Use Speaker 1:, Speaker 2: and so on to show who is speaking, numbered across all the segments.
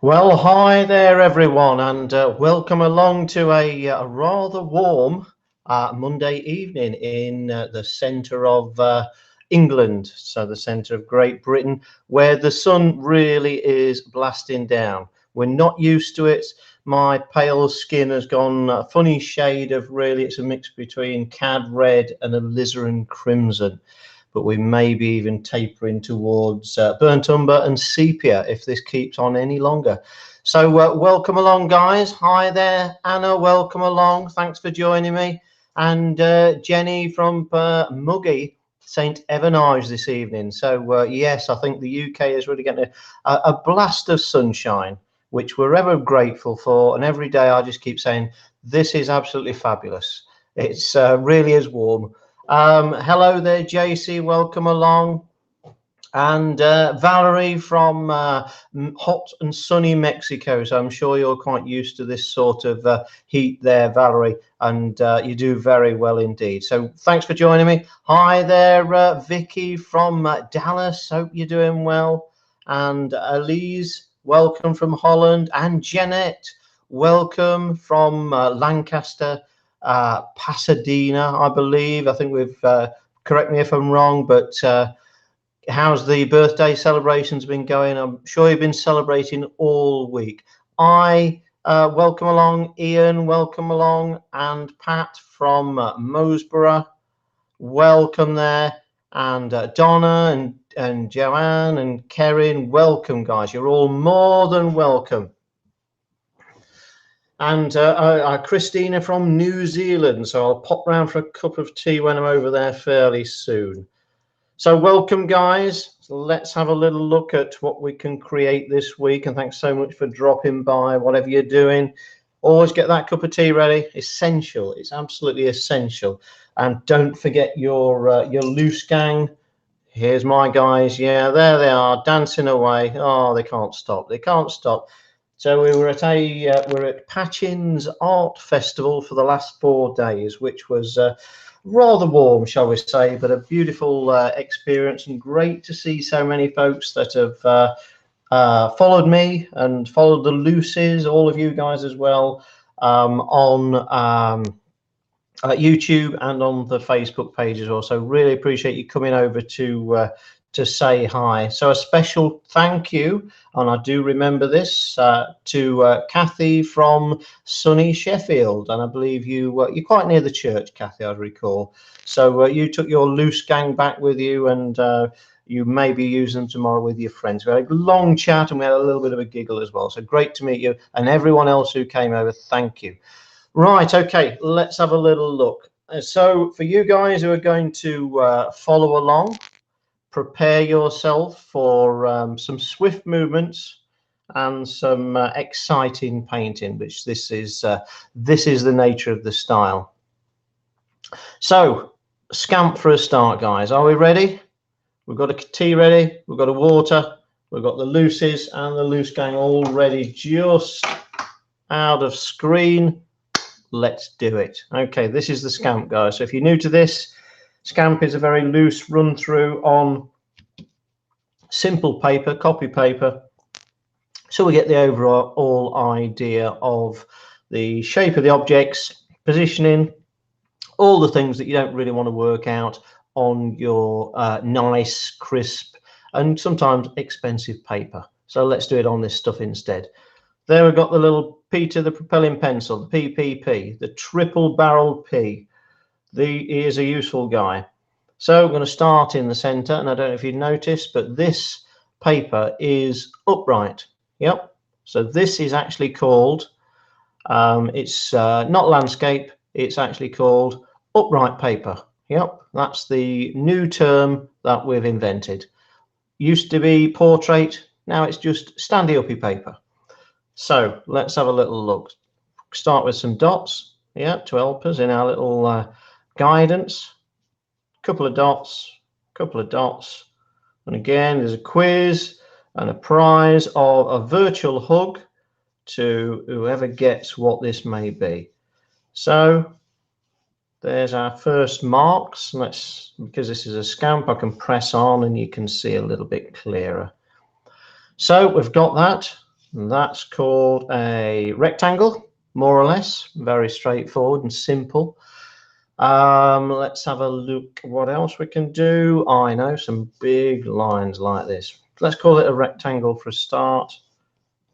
Speaker 1: Well, hi there, everyone, and welcome along to a rather warm Monday evening in the centre of England, so the centre of Great Britain, where the sun really is blasting down. We're not used to it. My pale skin has gone a funny shade of really, it's a mix between cad red and alizarin crimson. But we may be even tapering towards burnt umber and sepia if this keeps on any longer. So welcome along, guys. Hi there, Anna. Welcome along. Thanks for joining me. And Jenny from Muggy, St. Evernage this evening. So yes, I think the UK is really getting a blast of sunshine, which we're ever grateful for. And every day I just keep saying, this is absolutely fabulous. It's really is warm. Hello there, JC. Welcome along. And Valerie from hot and sunny Mexico. So I'm sure you're quite used to this sort of heat there, Valerie, and you do very well indeed. So thanks for joining me. Hi there, Vicky from Dallas. Hope you're doing well. And Elise, welcome from Holland. And Jeanette, welcome from Lancaster, Pasadena, I believe. I think we've, correct me if I'm wrong, but how's the birthday celebrations been going? I'm sure you've been celebrating all week. I welcome along Ian, welcome along, and Pat from Mosborough, welcome there, and Donna and Joanne and Karen, welcome, guys. You're all more than welcome. And Christina from New Zealand, so I'll pop round for a cup of tea when I'm over there fairly soon. So welcome, guys. Let's have a little look at what we can create this week. And thanks so much for dropping by, whatever you're doing. Always get that cup of tea ready. Essential. It's absolutely essential. And don't forget your loose gang. Here's my guys. Yeah, there they are, dancing away. Oh, they can't stop. They can't stop. So we're at Patchin's Art Festival for the last 4 days, which was rather warm, shall we say, but a beautiful experience, and great to see so many folks that have followed me and followed the Luces, all of you guys as well, on YouTube and on the Facebook page as well. So really appreciate you coming over to say hi. So a special thank you, and I do remember this, to Kathy from sunny Sheffield, and I believe you're quite near the church, Kathy, I recall. So you took your loose gang back with you, and you may be using them tomorrow with your friends. We had a long chat and we had a little bit of a giggle as well. So great to meet you, and everyone else who came over, thank you. Right, okay, let's have a little look. So for you guys who are going to follow along, prepare yourself for some swift movements and some exciting painting, which this is the nature of the style. So scamp for a start, guys. Are we ready? We've got a tea ready, we've got a water, we've got the looses and the loose gang all ready, just out of screen. Let's do it. Okay, this is the scamp, guys. So if you're new to this, scamp is a very loose run through on simple paper, copy paper, so we get the overall idea of the shape of the objects, positioning, all the things that you don't really want to work out on your nice, crisp, and sometimes expensive paper. So let's do it on this stuff instead. There we've got the little Peter the propelling pencil, the PPP, the triple barreled P. He is a useful guy. So I'm going to start in the center, and I don't know if you noticed, but this paper is upright. Yep. So this is actually called, it's not landscape, it's actually called upright paper. Yep. That's the new term that we've invented. Used to be portrait, now it's just standy-uppy paper. So let's have a little look. Start with some dots, yeah, to help us in our little guidance. Couple of dots, and again there's a quiz and a prize of a virtual hug to whoever gets what this may be. So there's our first marks. Let's, because this is a scamp, I can press on and you can see a little bit clearer. So we've got that. And that's called a rectangle, more or less. Very straightforward and simple. Let's have a look what else we can do. I know, some big lines like this. Let's call it a rectangle for a start,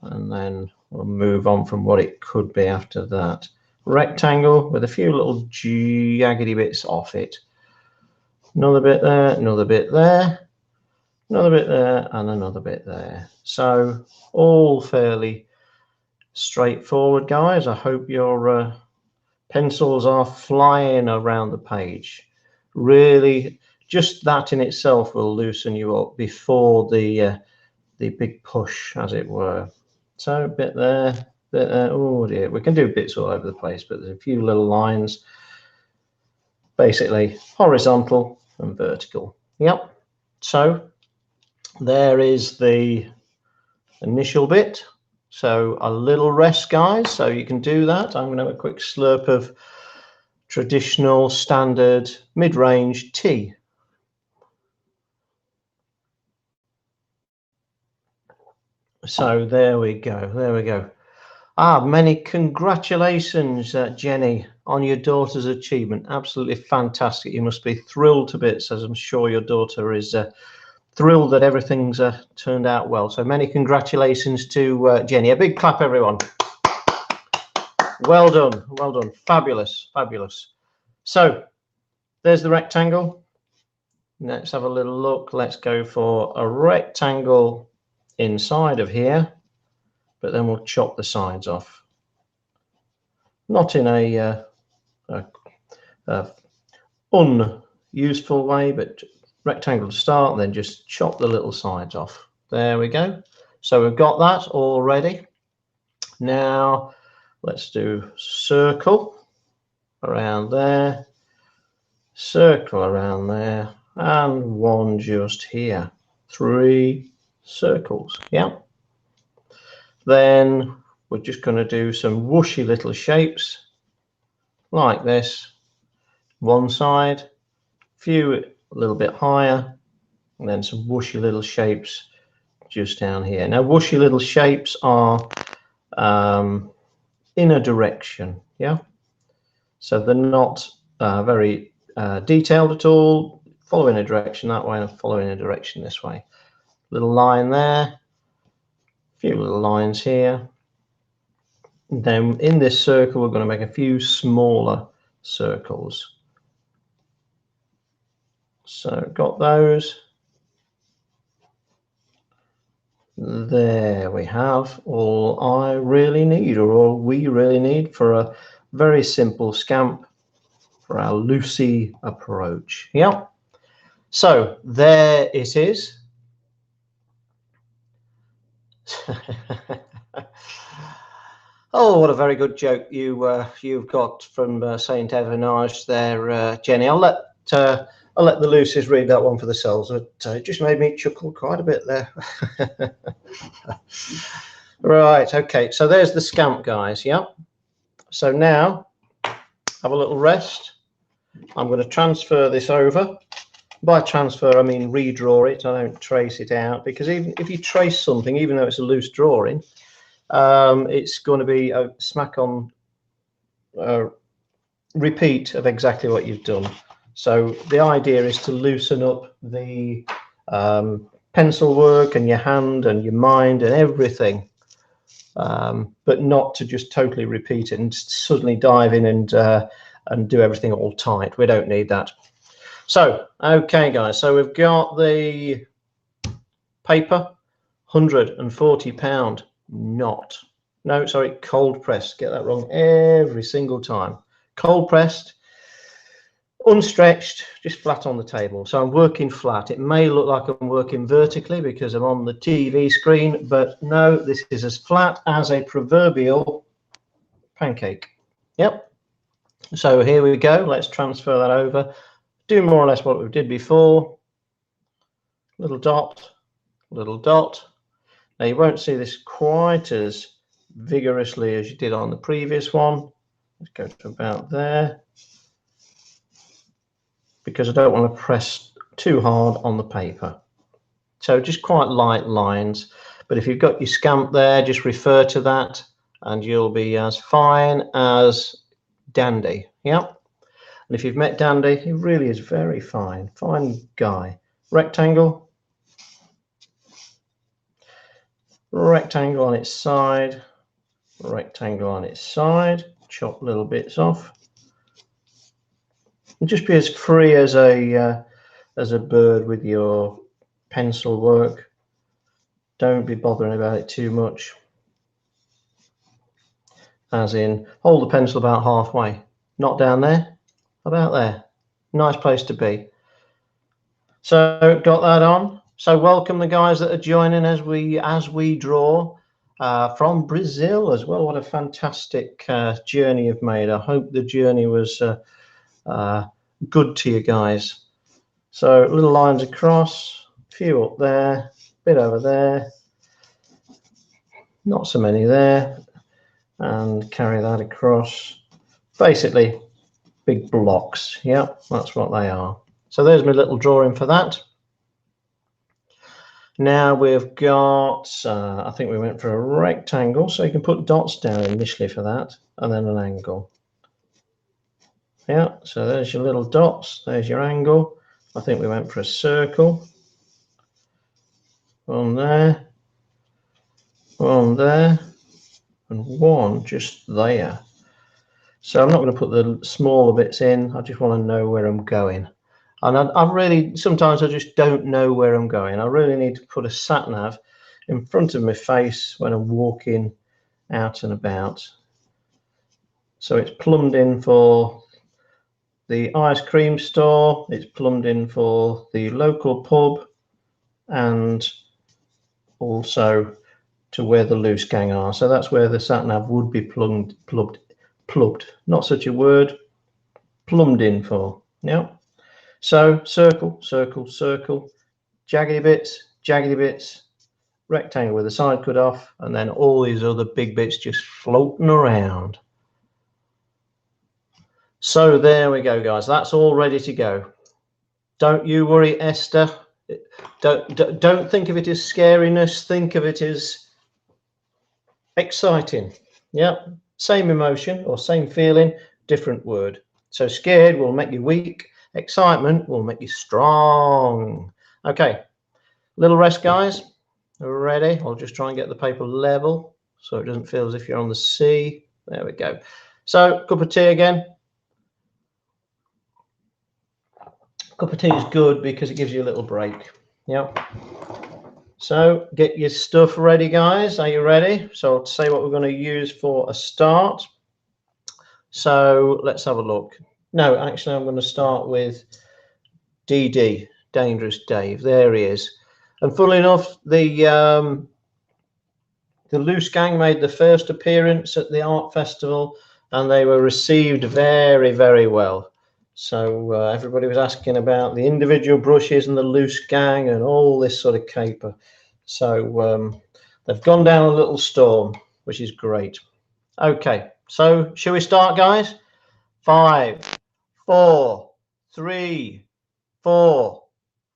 Speaker 1: and then we'll move on from what it could be after that. Rectangle with a few little jaggedy bits off it. Another bit there, another bit there, another bit there, and another bit there. So all fairly straightforward, guys. I hope your pencils are flying around the page. Really, just that in itself will loosen you up before the big push, as it were. So a bit there, bit there. Oh dear, we can do bits all over the place, but there's a few little lines, basically horizontal and vertical. Yep. So there is the initial bit. So a little rest, guys. So you can do that. I'm going to have a quick slurp of traditional standard mid-range tea. So there we go. There we go. Many congratulations, Jenny, on your daughter's achievement. Absolutely fantastic. You must be thrilled to bits, as I'm sure your daughter is thrilled that everything's turned out well. So many congratulations to Jenny. A big clap, everyone. Well done. Well done. Fabulous. Fabulous. So there's the rectangle. Let's have a little look. Let's go for a rectangle inside of here, but then we'll chop the sides off. Not in a unuseful way, but rectangle to start, and then just chop the little sides off. There we go. So we've got that already. Now let's do circle around there, circle around there, and one just here. 3 circles. Yeah. Then we're just going to do some whooshy little shapes like this. One side, few a little bit higher, and then some whooshy little shapes just down here. Now whooshy little shapes are in a direction, yeah, so they're not very detailed at all. Following a direction that way and following a direction this way. Little line there, a few little lines here. And then in this circle we're going to make a few smaller circles. So got those. There we have all I really need, or all we really need, for a very simple scamp for our Lucy approach. Yeah. So there it is. Oh, what a very good joke you've got from Saint Evernage there, Jenny. I'll let the Lucy's read that one for themselves. It just made me chuckle quite a bit there. Right, okay, so there's the scamp, guys. Yeah. So now have a little rest. I'm going to transfer this over. By transfer, I mean redraw it. I don't trace it out, because even if you trace something, even though it's a loose drawing, it's going to be a smack on repeat of exactly what you've done. So the idea is to loosen up the pencil work and your hand and your mind and everything, but not to just totally repeat it and suddenly dive in and do everything all tight. We don't need that. So, okay, guys, so we've got the paper, £140 not. No, sorry, cold pressed. Get that wrong every single time. Cold pressed, unstretched, just flat on the table. So I'm working flat. It may look like I'm working vertically because I'm on the TV screen, but no, this is as flat as a proverbial pancake. Yep. So here we go. Let's transfer that over. Do more or less what we did before. Little dot, little dot. Now you won't see this quite as vigorously as you did on the previous one. Let's go to about there, because I don't want to press too hard on the paper. So just quite light lines, But if you've got your scamp there, just refer to that and you'll be as fine as dandy. Yeah. And if you've met Dandy, he really is very fine guy. Rectangle on its side, rectangle on its side, chop little bits off. And just be as free as a bird with your pencil work. Don't be bothering about it too much. As in, hold the pencil about halfway, not down there, about there. Nice place to be. So got that on. So welcome the guys that are joining as we draw from Brazil as well. What a fantastic journey you've made. I hope the journey was good to you guys. So little lines across, a few up there, bit over there, not so many there, and carry that across. Basically big blocks. Yeah, that's what they are. So there's my little drawing for that. Now we've got, I think we went for a rectangle, so you can put dots down initially for that, and then an angle. Yeah, so there's your little dots, there's your angle. I think we went for a circle. One there, and one just there. So I'm not going to put the smaller bits in, I just want to know where I'm going. And I really, sometimes I just don't know where I'm going. I really need to put a sat nav in front of my face when I'm walking out and about. So it's plumbed in for the ice cream store, it's plumbed in for the local pub, and also to where the loose gang are. So that's where the sat nav would be plugged, not such a word, plumbed in for. Yeah. So circle, circle, circle, jaggedy bits, rectangle with the side cut off, and then all these other big bits just floating around. So there we go, guys. That's all ready to go. Don't you worry, Esther. Don't think of it as scariness. Think of it as exciting. Yeah, same emotion or same feeling, different word. So scared will make you weak. Excitement will make you strong. Okay, little rest, guys. Ready? I'll just try and get the paper level so it doesn't feel as if you're on the sea. There we go. So cup of tea again. Cup of tea is good because it gives you a little break. Yeah. So get your stuff ready, guys. Are you ready? So I'll say what we're going to use for a start. So let's have a look. No, actually, I'm going to start with DD, Dangerous Dave. There he is. And funnily enough, the Loose Gang made the first appearance at the art festival, and they were received very, very well. So everybody was asking about the individual brushes and the Loose Gang and all this sort of caper. So they've gone down a little storm, which is great. Okay, so shall we start, guys? 5, 4, 3, 4,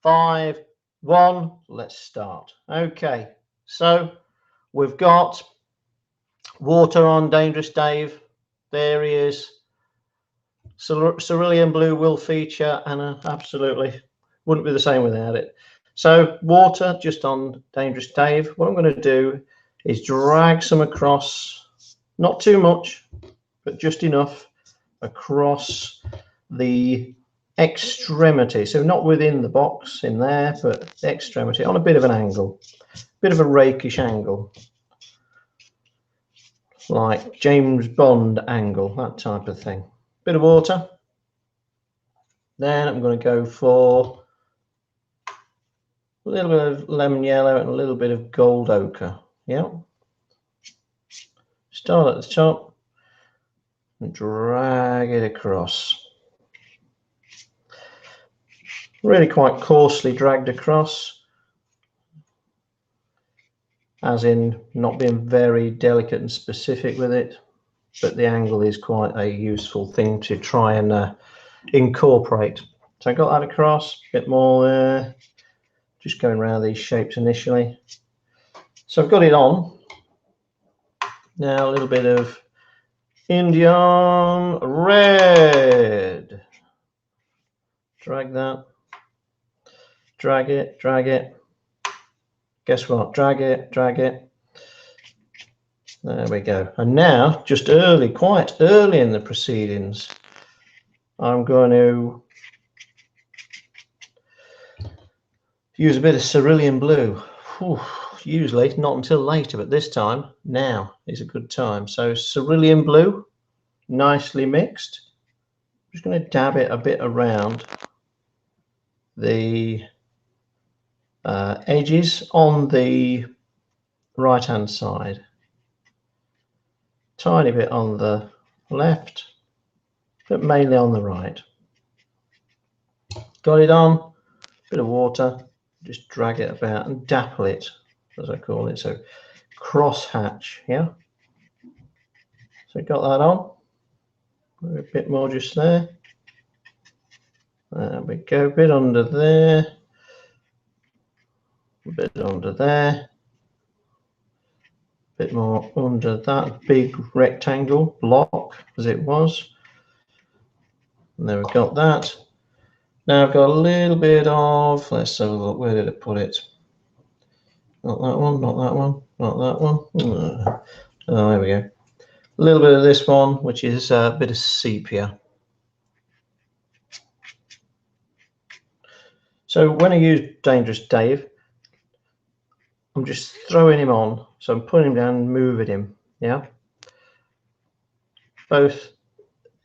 Speaker 1: 5, 1. Let's start. Okay, so we've got water on Dangerous Dave. There he is. Cerulean blue will feature, and absolutely wouldn't be the same without it. So water just on Dangerous Dave. What I'm going to do is drag some across, not too much, but just enough across the extremity. So not within the box in there, but the extremity on a bit of an angle, bit of a rakish angle, like James Bond angle, that type of thing. Bit of water. Then I'm going to go for a little bit of lemon yellow and a little bit of gold ochre. Yeah. Start at the top and drag it across. Really quite coarsely dragged across, as in not being very delicate and specific with it, but the angle is quite a useful thing to try and incorporate. So I got that across, a bit more there, just going around these shapes initially. So I've got it on. Now a little bit of Indian red. Drag that. Drag it, drag it. Guess what? Drag it, drag it. There we go. And now, just early, quite early in the proceedings, I'm going to use a bit of cerulean blue. Whew, usually not until later, but this time, now is a good time. So cerulean blue, nicely mixed. I'm just going to dab it a bit around the edges on the right hand side. Tiny bit on the left, but mainly on the right. Got it on, bit of water, just drag it about and dapple it, as I call it. So cross hatch, yeah. So got that on, a bit more just there. There we go, a bit under there, a bit under there, a bit more under that big rectangle block as it was. And there we got that. Now I've got a little bit of, let's have a look, where did I put it? Not that one, not that one, not that one. Oh, there we go. A little bit of this one, which is a bit of sepia. So when I use Dangerous Dave, I'm just throwing him on. So I'm putting him down and moving him, yeah? Both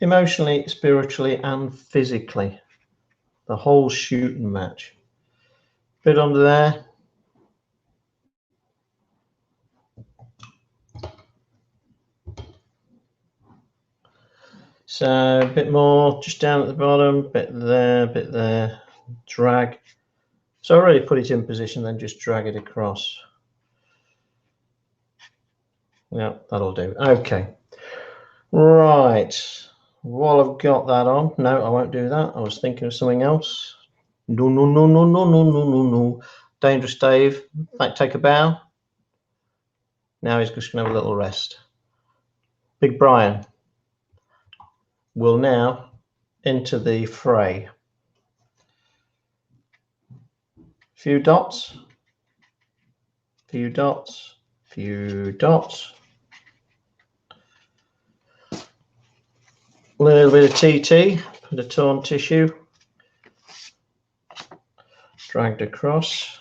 Speaker 1: emotionally, spiritually, and physically. The whole shooting match. Bit under there. So a bit more just down at the bottom, bit there, drag. So I already put it in position, then just drag it across. Yeah, that'll do. Okay. Right. While I've got that on, no, I won't do that. I was thinking of something else. No, no, no, no, no, no, no, no, no. Dangerous Dave, take a bow. Now he's just going to have a little rest. Big Brian will now enter the fray. Few dots, few dots, few dots. A little bit of TT, bit of torn tissue, dragged across.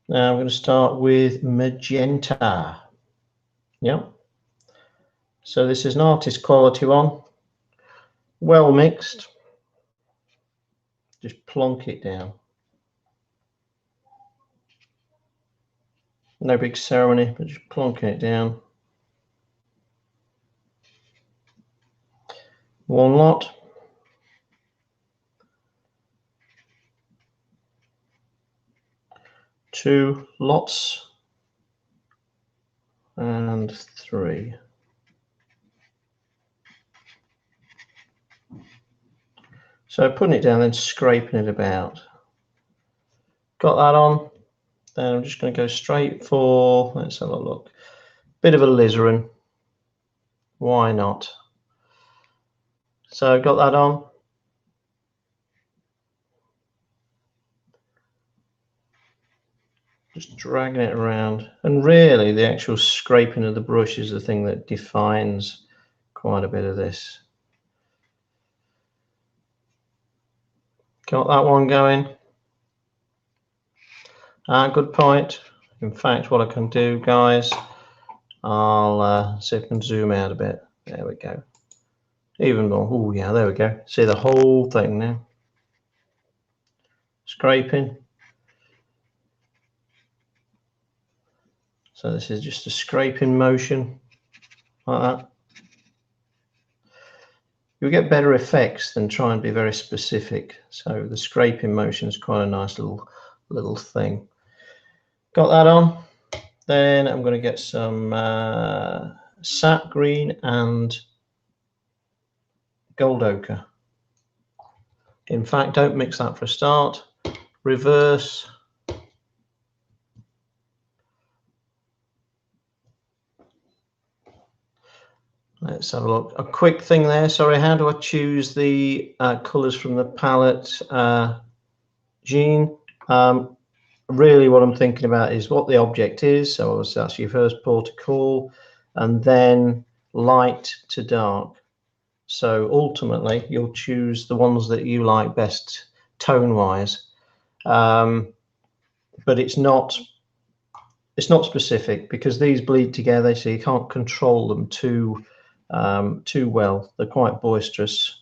Speaker 1: Now I'm going to start with magenta. Yep. So this is an artist quality one, well mixed. Just plonk it down. No big ceremony, but just plonking it down. One lot. Two lots. And three. So putting it down and scraping it about. Got that on. Then I'm just going to go straight for, let's have a look, bit of alizarin. Why not? So I've got that on. Just dragging it around. And really the actual scraping of the brush is the thing that defines quite a bit of this. Got that one going. Good point. In fact, what I can do, guys, I'll see if I can zoom out a bit. There we go. Even more. Oh, yeah, there we go. See the whole thing now. Scraping. So this is just a scraping motion, like that. You'll get better effects than try and be very specific. So the scraping motion is quite a nice little thing. Got that on. Then I'm going to get some sap green and gold ochre. In fact, don't mix that for a start. Reverse Let's have a look. A quick thing there. Sorry, how do I choose the colours from the palette? Gene, really what I'm thinking about is what the object is. So obviously that's your first port of call, and then light to dark. So ultimately you'll choose the ones that you like best tone wise, but it's not specific because these bleed together, so you can't control them too well. They're quite boisterous,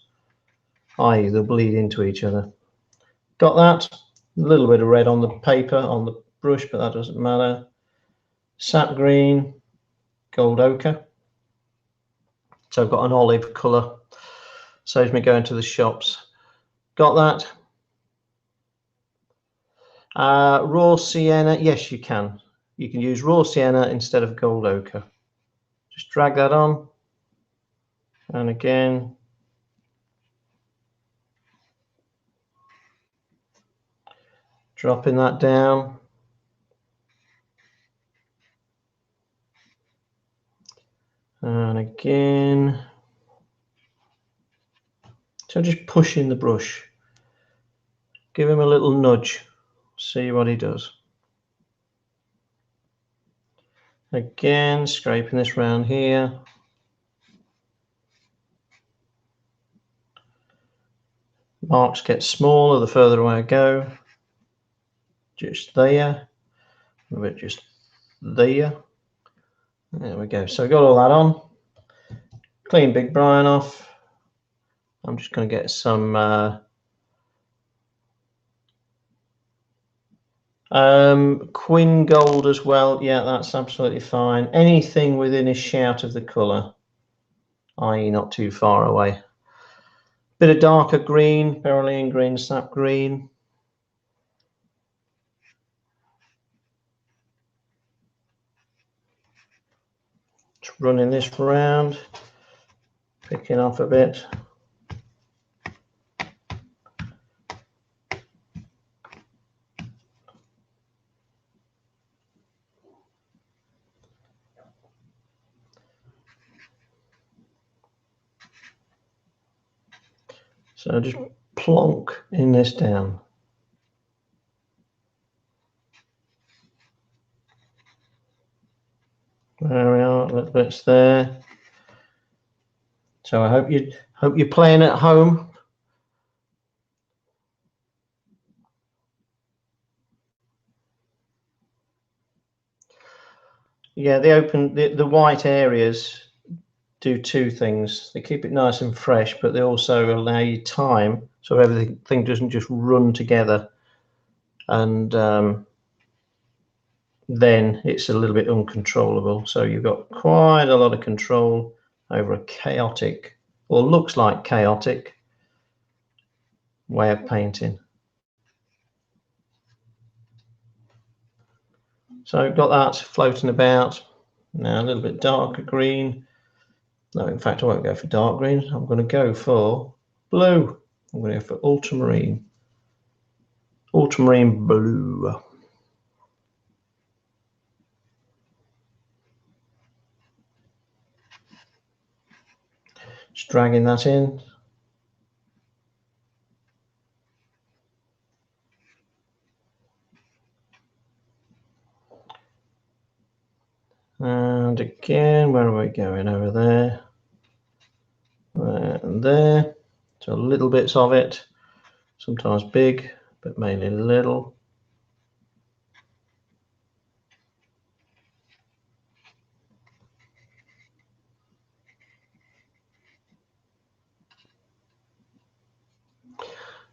Speaker 1: i.e. they'll bleed into each other. Got that? A little bit of red on the paper, on the brush, but that doesn't matter. Sap green, gold ochre. So I've got an olive colour. Saves me going to the shops. Got that? Raw sienna, yes you can. You can use raw sienna instead of gold ochre. Just drag that on. And again, dropping that down. And again. So just pushing the brush. Give him a little nudge. See what he does. Again, scraping this round here. Marks get smaller the further away I go. Just there. A bit just there. There we go. So I got all that on. Clean Big Brian off. I'm just going to get some Quinn Gold as well. Yeah, that's absolutely fine. Anything within a shout of the colour, i.e. not too far away. Bit of darker green, Beryllium green, sap green. Just running this round, picking off a bit. So just plonk in this down. There we are, little bits there. So I hope you're playing at home. Yeah, the white areas do two things. They keep it nice and fresh, but they also allow you time so everything doesn't just run together, and then it's a little bit uncontrollable. So you've got quite a lot of control over a chaotic, or looks like chaotic, way of painting. So I've got that floating about. Now a little bit darker green. No, in fact, I won't go for dark green. I'm going to go for blue. I'm going to go for ultramarine. Ultramarine blue. Just dragging that in. And again, where are we going? Over there. There and there. So little bits of it. Sometimes big, but mainly little.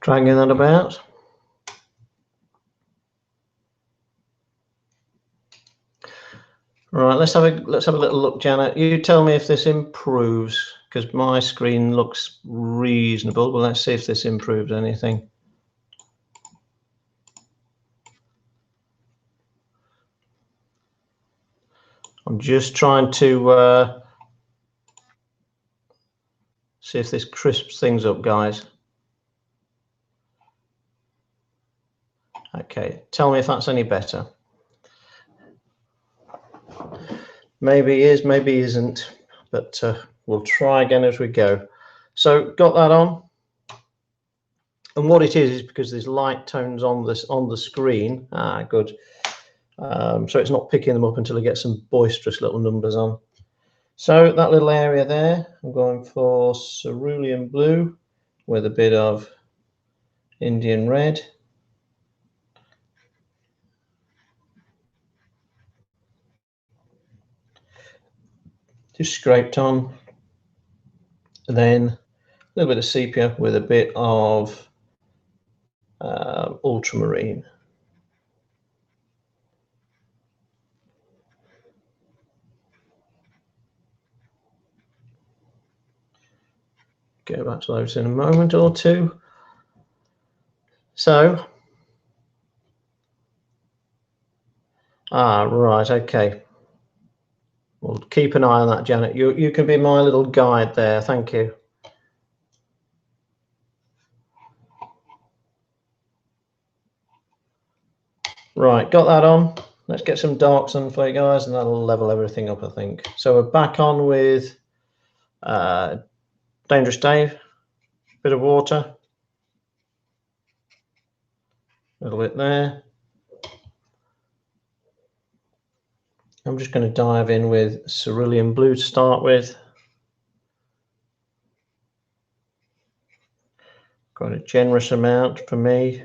Speaker 1: Dragging that about. Right, let's have a little look, Janet. You tell me if this improves, because my screen looks reasonable, but let's see if this improves anything. I'm just trying to see if this crisps things up, guys. Okay, tell me if that's any better. Maybe it is, maybe it isn't, but We'll try again as we go. So got that on. And what it is because there's light tones on the screen. Good. So it's not picking them up until I get some boisterous little numbers on. So that little area there, I'm going for cerulean blue with a bit of Indian red. Just scraped on. And then a little bit of sepia with a bit of ultramarine. Go back to those in a moment or two. So, right, okay. Well, keep an eye on that, Janet. You can be my little guide there. Thank you. Right, got that on. Let's get some darks on for you guys, and that'll level everything up, I think. So we're back on with Dangerous Dave. Bit of water. A little bit there. I'm just going to dive in with cerulean blue to start with. Got a generous amount for me.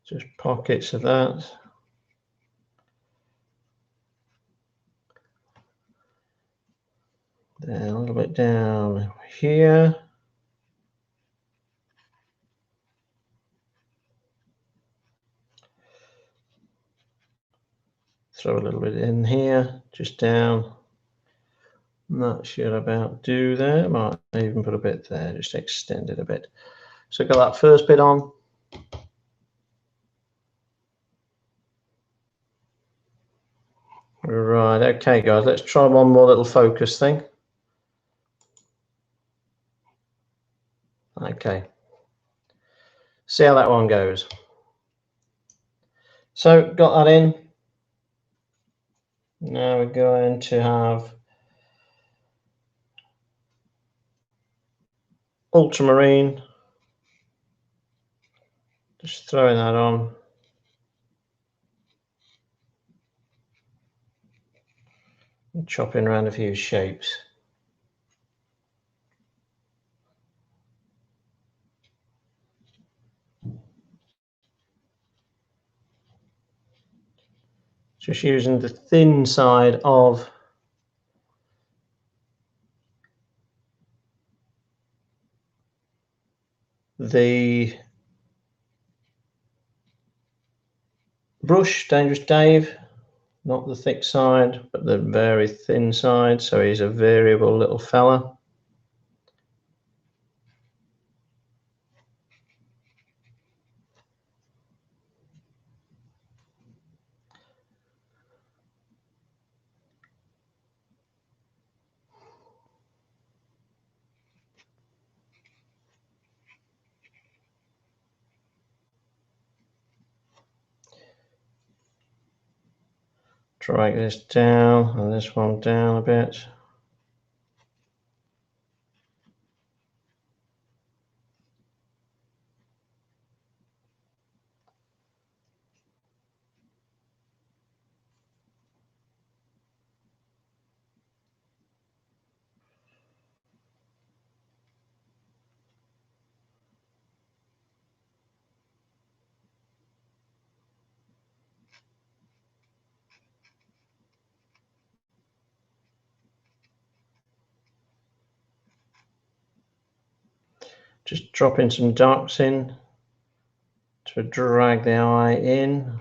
Speaker 1: Just pockets of that. Then a little bit down here. Throw a little bit in here, just down. And that should about do there. Might even put a bit there, just extend it a bit. So got that first bit on. Right, okay guys, let's try one more little focus thing. Okay. See how that one goes. So got that in. Now we're going to have ultramarine. Just throwing that on. And chopping around a few shapes. Just using the thin side of the brush, Dangerous Dave, not the thick side, but the very thin side. So he's a variable little fella. Drag this down and this one down a bit. Just dropping some darks in to drag the eye in.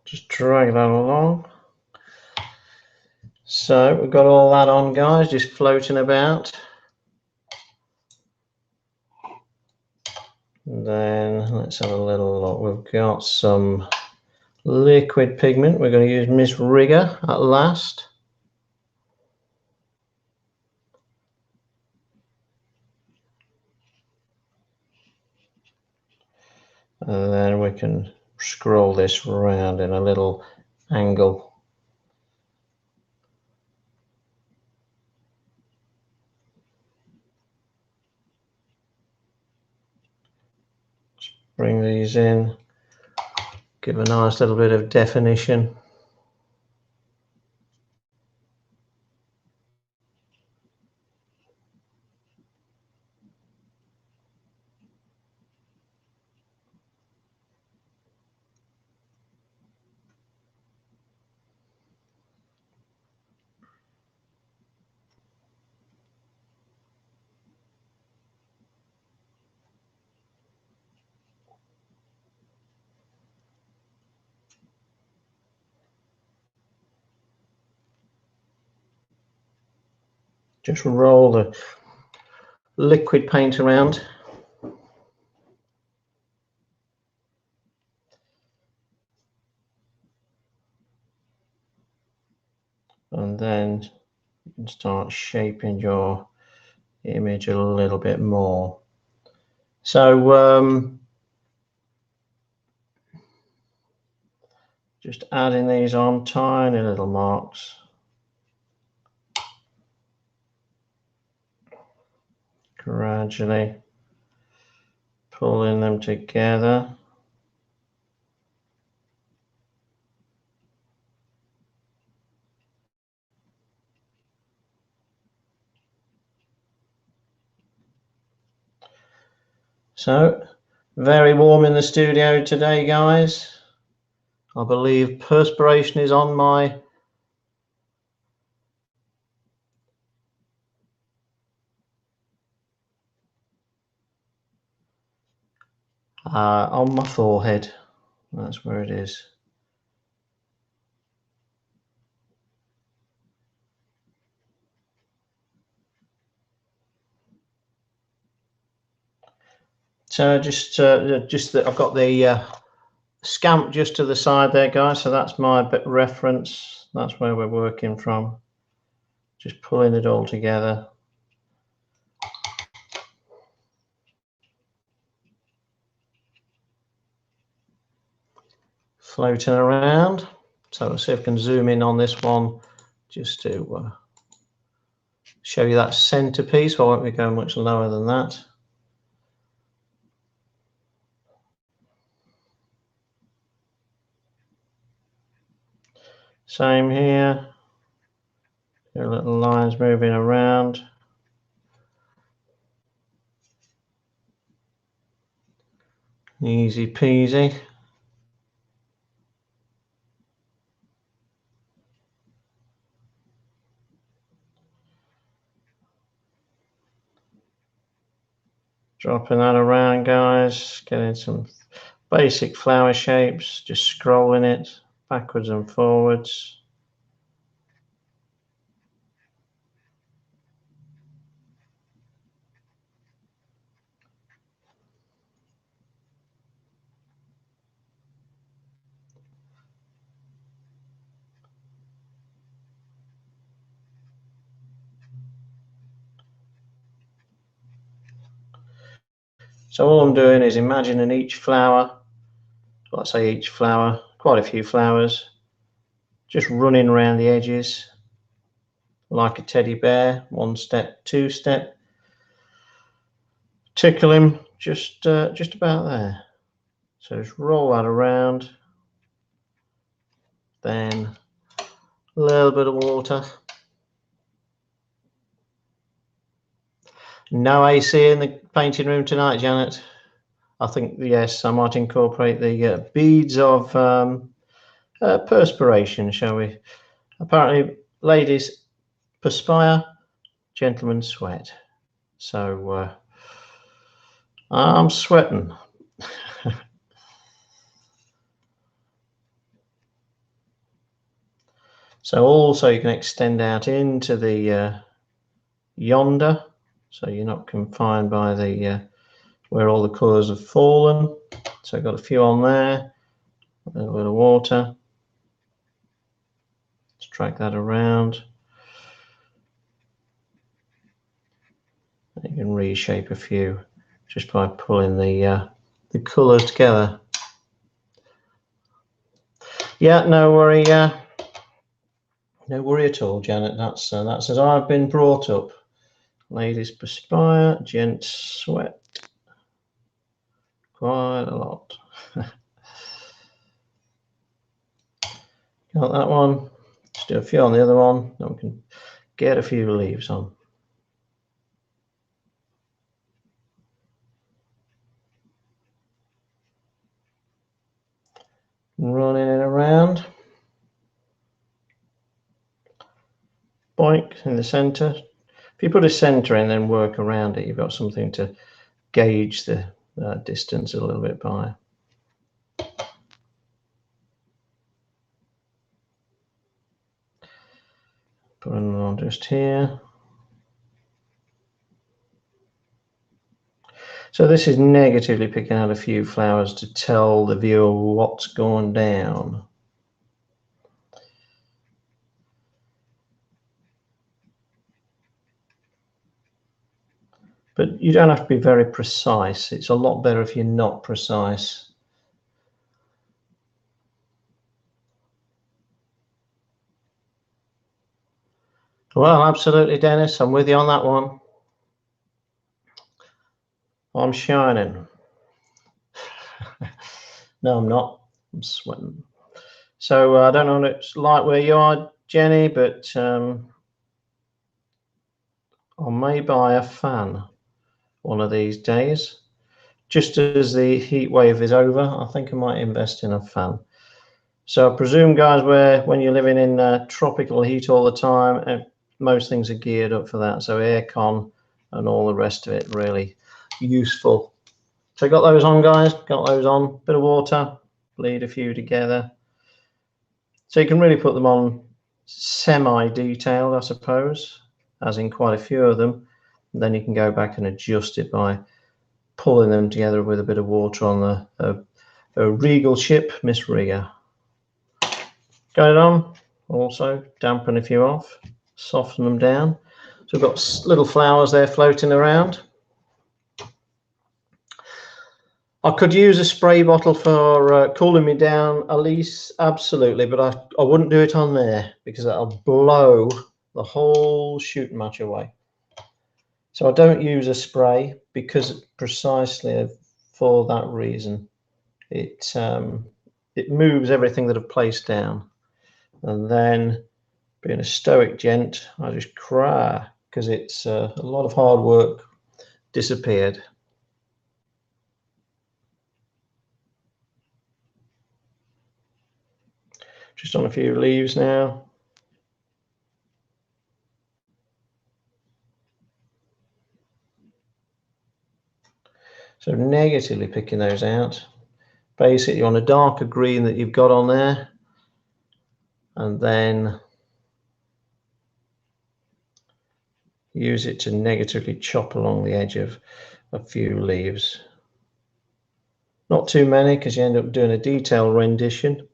Speaker 1: Just drag that along. So we've got all that on, guys, just floating about. And then let's have a little look. We've got some liquid pigment. We're going to use Miss Rigger at last. And then we can scroll this round in a little angle. Bring these in, give a nice little bit of definition. Just roll the liquid paint around. And then you can start shaping your image a little bit more. So just adding these on, tiny little marks. Gradually pulling them together. So, very warm in the studio today, guys. I believe perspiration is on my forehead. That's where it is. So just that I've got the scamp just to the side there, guys. So that's my bit reference. That's where we're working from. Just pulling it all together. Floating around. So let's see if I can zoom in on this one just to show you that centerpiece. I won't be going much lower than that. Same here. Your little lines moving around. Easy peasy. Dropping that around, guys. Getting some basic flower shapes. Just scrolling it backwards and forwards. So all I'm doing is imagining each flower, well, I say each flower, quite a few flowers, just running around the edges like a teddy bear, 1 step, 2 step, tickle him just about there. So just roll that around, then a little bit of water. No AC in the painting room tonight, Janet. I think, yes, I might incorporate the beads of perspiration, shall we? Apparently, ladies perspire, gentlemen sweat. So I'm sweating. So also you can extend out into the yonder, so you're not confined by the where all the colours have fallen. So I've got a few on there, a little bit of water. Let's drag that around. You can reshape a few just by pulling the colours together. Yeah, no worry. No worry at all, Janet. That's as I've been brought up. Ladies perspire, gents sweat quite a lot. Got that one. Let's do a few on the other one. Then we can get a few leaves on. Running it around. Boink in the center. If you put a center in, then work around it, you've got something to gauge the distance a little bit by. Putting them on just here. So this is negatively picking out a few flowers to tell the viewer what's going down. But you don't have to be very precise. It's a lot better if you're not precise. Well, absolutely, Dennis. I'm with you on that one. I'm shining. No, I'm not. I'm sweating. So I don't know what it's like where you are, Jenny, but I may buy a fan one of these days. Just as the heat wave is over, I think I might invest in a fan. So I presume, guys, when you're living in tropical heat all the time, most things are geared up for that. So aircon and all the rest of it really useful. So got those on, guys. Got those on. Bit of water. Bleed a few together. So you can really put them on semi-detailed, I suppose, as in quite a few of them. And then you can go back and adjust it by pulling them together with a bit of water on a regal ship, Miss Rigger. Got it on. Also dampen a few off, soften them down. So we've got little flowers there floating around. I could use a spray bottle for cooling me down, Elise, absolutely, but I wouldn't do it on there because that'll blow the whole shooting match away. So I don't use a spray because precisely for that reason. It moves everything that I've placed down. And then, being a stoic gent, I just cry because it's a lot of hard work disappeared. Just on a few leaves now. So negatively picking those out. Basically on a darker green that you've got on there. And then use it to negatively chop along the edge of a few leaves. Not too many because you end up doing a detail rendition,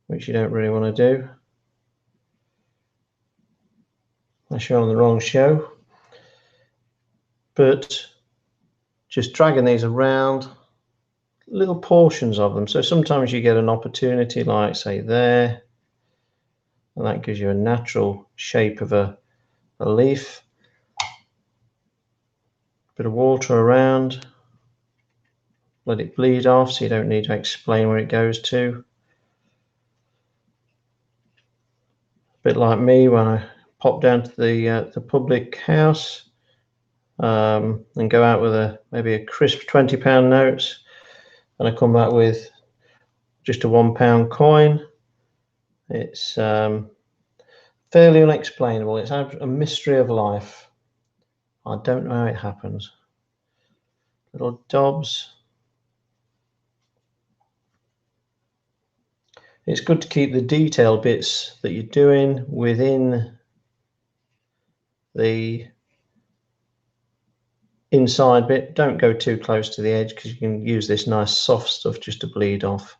Speaker 1: which you don't really want to do. Unless you're on the wrong show. But just dragging these around, little portions of them. So sometimes you get an opportunity like, say, there, and that gives you a natural shape of a leaf. Bit of water around, let it bleed off so you don't need to explain where it goes to. A bit like me when I pop down to the public house and go out with maybe a crisp £20 note, and I come back with just a £1 coin. It's fairly unexplainable. It's a mystery of life. I don't know how it happens. Little dobs. It's good to keep the detail bits that you're doing within the inside bit. Don't go too close to the edge because you can use this nice soft stuff just to bleed off.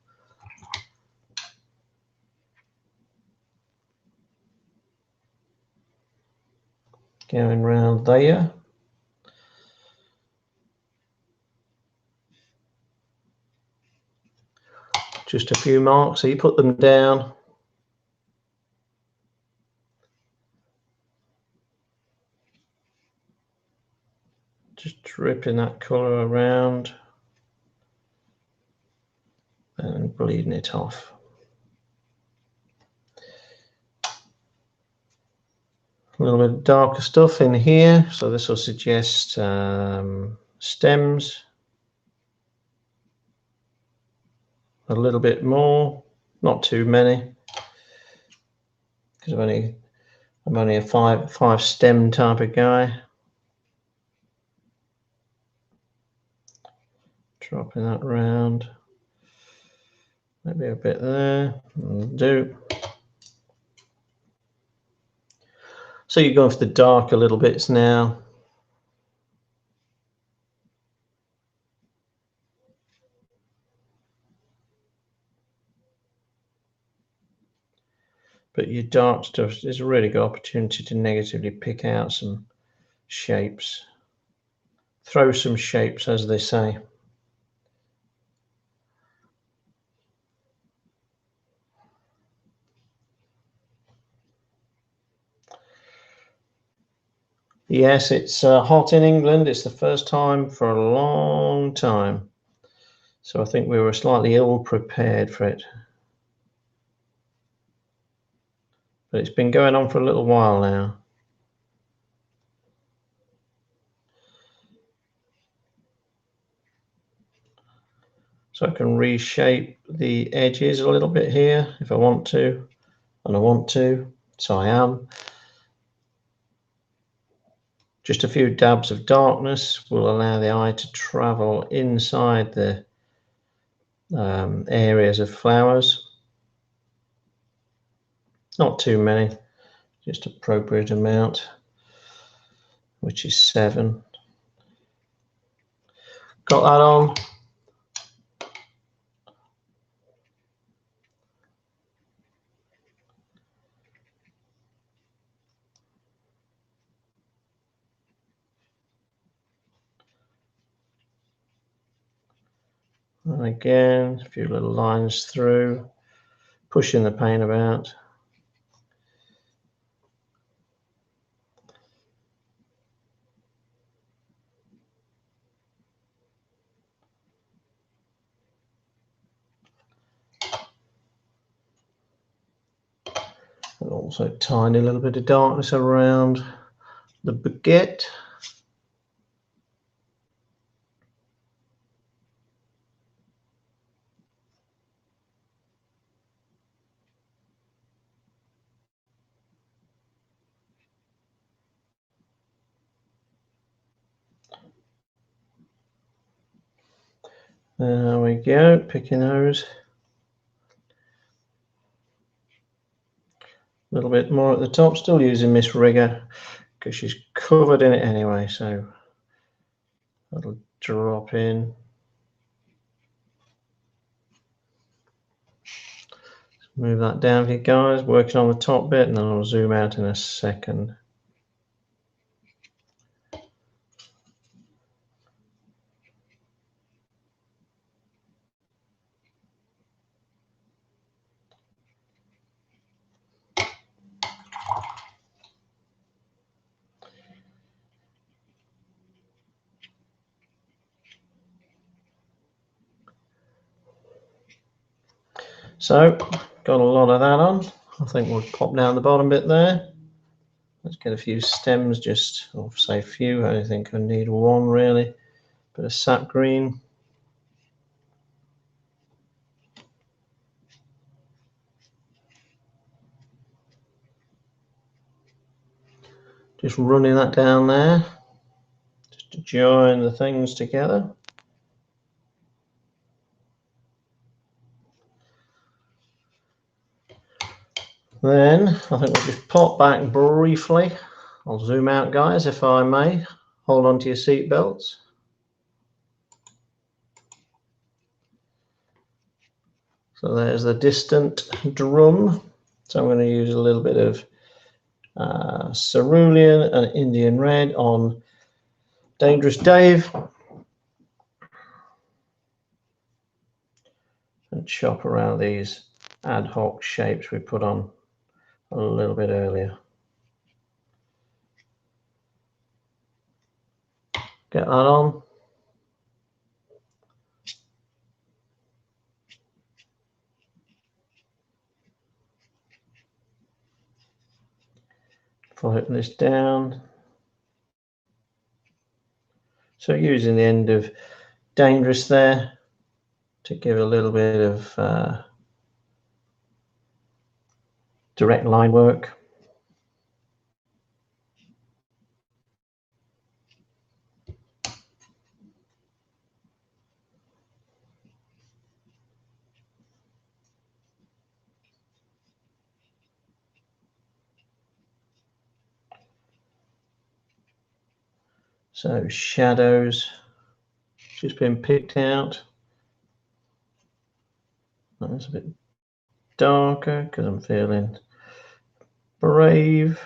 Speaker 1: Going round there. Just a few marks, so you put them down. Just dripping that colour around and bleeding it off. A little bit of darker stuff in here, so this will suggest stems. A little bit more, not too many, because I'm only a five stem type of guy. Dropping that round, maybe a bit there, will do. So you're going for the darker little bits now. But your dark stuff is a really good opportunity to negatively pick out some shapes. Throw some shapes, as they say. Yes, it's hot in England. It's the first time for a long time. So I think we were slightly ill prepared for it. But it's been going on for a little while now. So I can reshape the edges a little bit here if I want to, and I want to, so I am. Just a few dabs of darkness will allow the eye to travel inside the areas of flowers. Not too many, just appropriate amount, which is 7. Got that on. And again, a few little lines through, pushing the paint about. And also tiny little bit of darkness around the baguette. There we go, picking those. A little bit more at the top, still using Miss Rigger because she's covered in it anyway, so that'll drop in. Move that down for you guys, working on the top bit, and then I'll zoom out in a second. So, got a lot of that on. I think we'll pop down the bottom bit there. Let's get a few stems, just, or say a few, I think I need one really. Bit of sap green. Just running that down there, just to join the things together. Then I think we'll just pop back briefly. I'll zoom out, guys, if I may. hold on to your seat belts. So there's the distant drum. So I'm going to use a little bit of cerulean and Indian red on Dangerous Dave. And chop around these ad hoc shapes we put on a little bit earlier. Get that on. Float this down. So using the end of Dangerous there to give a little bit of direct line work. So shadows just been picked out. That's a bit darker because I'm feeling brave.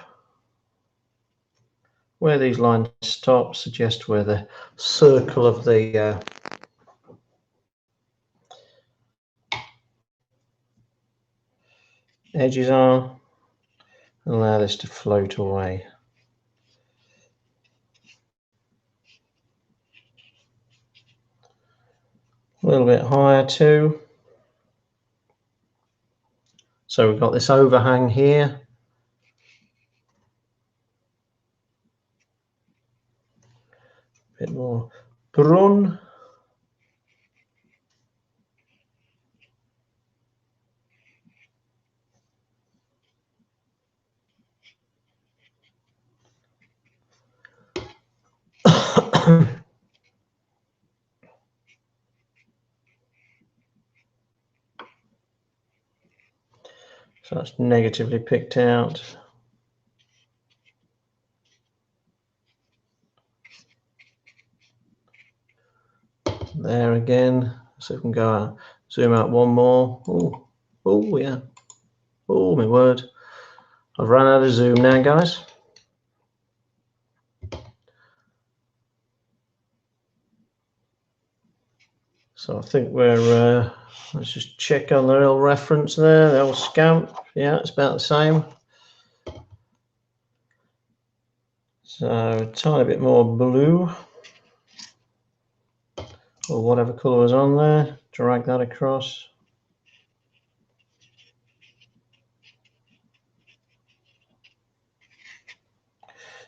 Speaker 1: Where these lines stop suggest where the circle of the edges are. Allow this to float away. A little bit higher too. So we've got this overhang here. A bit more brun. So that's negatively picked out. There again. So we can go out, zoom out one more. Oh yeah. Oh my word. I've run out of zoom now, guys. So I think we're, let's just check on the little reference there, the old scamp. Yeah, it's about the same. So a tiny bit more blue, or whatever colour is on there, drag that across.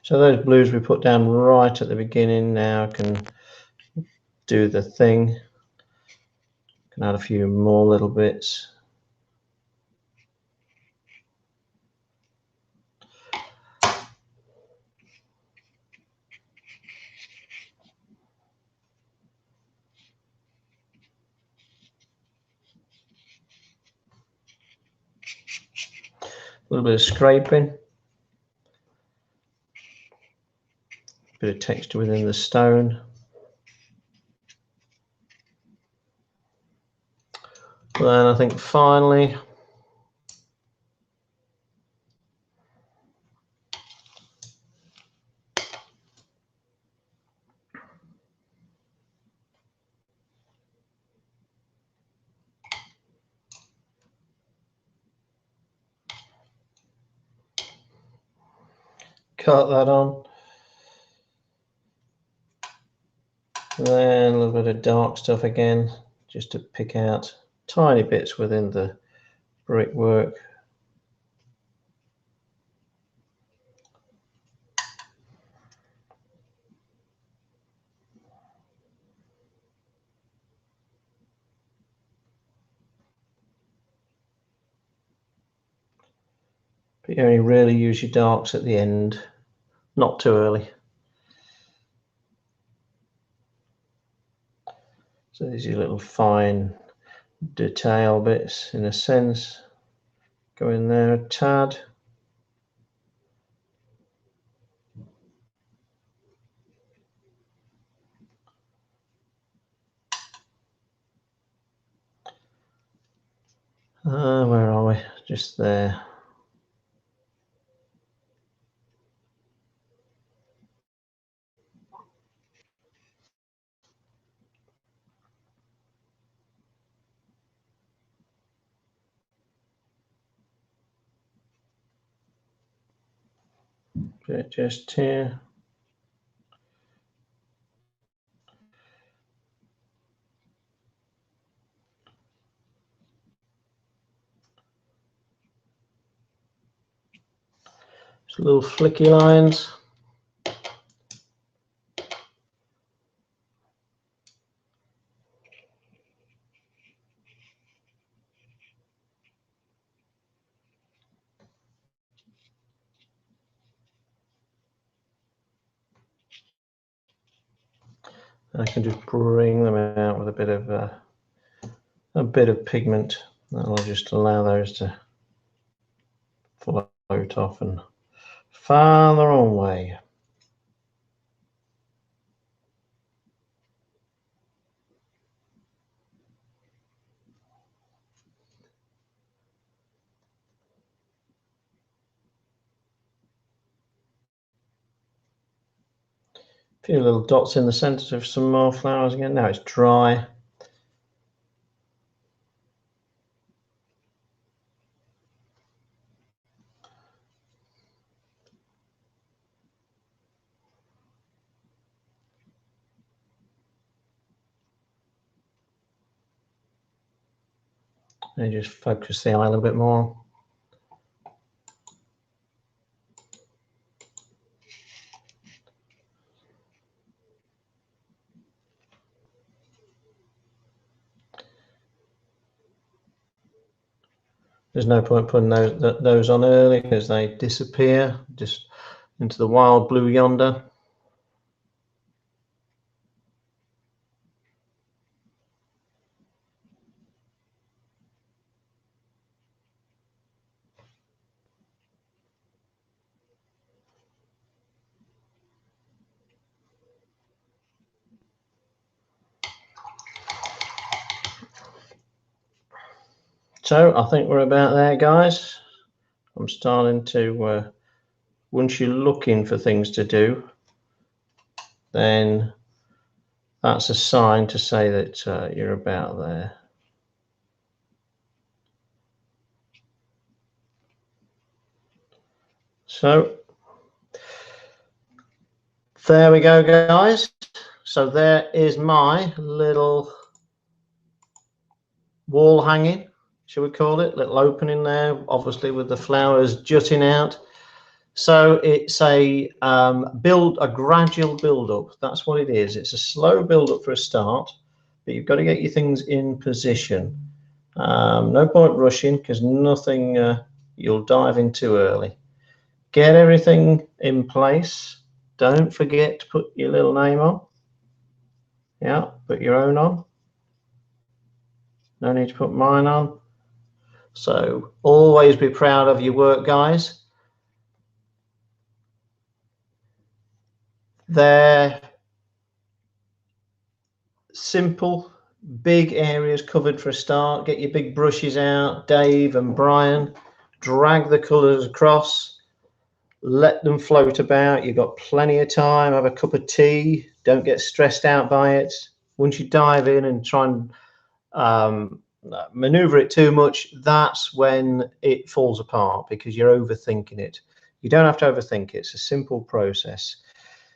Speaker 1: So those blues we put down right at the beginning now can do the thing. Can add a few more little bits. A little bit of scraping. Bit of texture within the stone. Then I think finally cut that on. Then a little bit of dark stuff again, just to pick out tiny bits within the brickwork. But you only really use your darks at the end, not too early. So these are little fine detail bits in a sense. Go in there a tad. Where are we? Just there. Just here. Just little flicky lines. I can just bring them out with a bit of pigment. That'll just allow those to float off and find their own way. A few little dots in the centre of some more flowers again. Now it's dry. And just focus the eye a little bit more. There's no point putting those on early because they disappear just into the wild blue yonder. So I think we're about there, guys. I'm starting to, once you're looking for things to do, then that's a sign to say that you're about there. So there we go, guys. So there is my little wall hanging, shall we call it, little opening there, obviously with the flowers jutting out. So it's a gradual build up. That's what it is. It's a slow build up for a start, but you've got to get your things in position. No point rushing because nothing you'll dive in too early. Get everything in place. Don't forget to put your little name on. Yeah, put your own on. No need to put mine on. So always be proud of your work, guys. They're simple, big areas covered for a start. Get your big brushes out, Dave and Brian. Drag the colours across. Let them float about. You've got plenty of time. Have a cup of tea. Don't get stressed out by it. Once you dive in and try and maneuver it too much, that's when it falls apart because you're overthinking it. You don't have to overthink it. It's a simple process.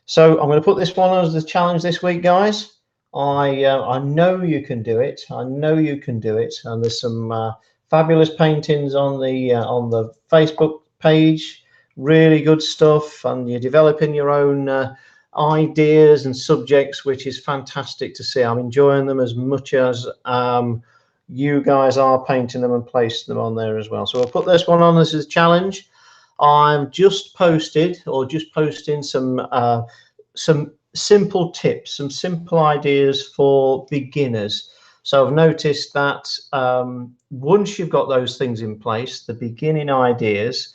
Speaker 1: So I'm going to put this one as the challenge this week, guys. I know you can do it. I know you can do it. And there's some fabulous paintings on the Facebook page. Really good stuff, and you're developing your own ideas and subjects, which is fantastic to see. I'm enjoying them as much as you guys are painting them and placing them on there as well. So I'll put this one on as a challenge. I've just posted or just posting some simple tips, some simple ideas for beginners. So I've noticed that once you've got those things in place, the beginning ideas,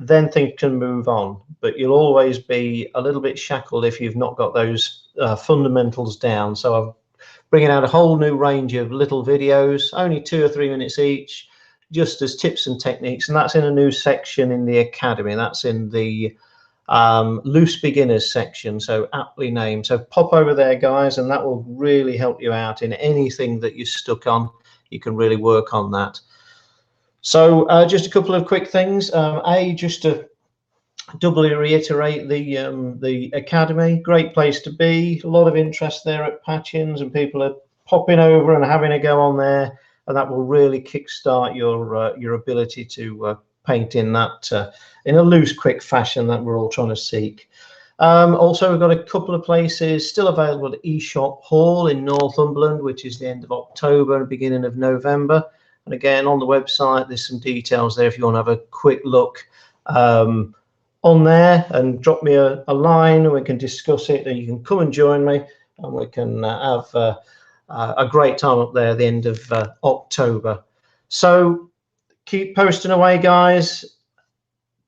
Speaker 1: then things can move on. But you'll always be a little bit shackled if you've not got those fundamentals down. So I've bringing out a whole new range of little videos, only 2 or 3 minutes each, just as tips and techniques. And that's in a new section in the Academy. That's in the loose beginners section, so aptly named. So pop over there, guys, and that will really help you out in anything that you're stuck on. You can really work on that. So just a couple of quick things. Just to doubly reiterate, the Academy, great place to be. A lot of interest there at Patchins, and people are popping over and having a go on there, and that will really kickstart your ability to paint in that in a loose, quick fashion that we're all trying to seek. Also, we've got a couple of places still available at eShop Hall in Northumberland, which is the end of October and beginning of November. And again, on the website, there's some details there if you want to have a quick look on there, and drop me a line and we can discuss it, and you can come and join me and we can have a great time up there at the end of October. So keep posting away, guys.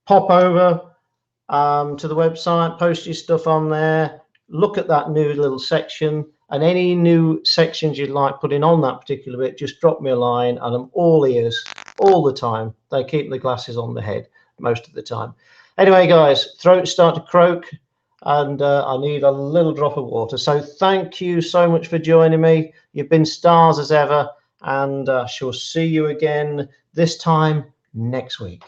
Speaker 1: Pop over to the website, post your stuff on there, look at that new little section, and any new sections you'd like putting on that particular bit, just drop me a line and I'm all ears all the time. They keep the glasses on the head most of the time. Anyway, guys, throats start to croak and I need a little drop of water. So thank you so much for joining me. You've been stars as ever, and I shall see you again this time next week.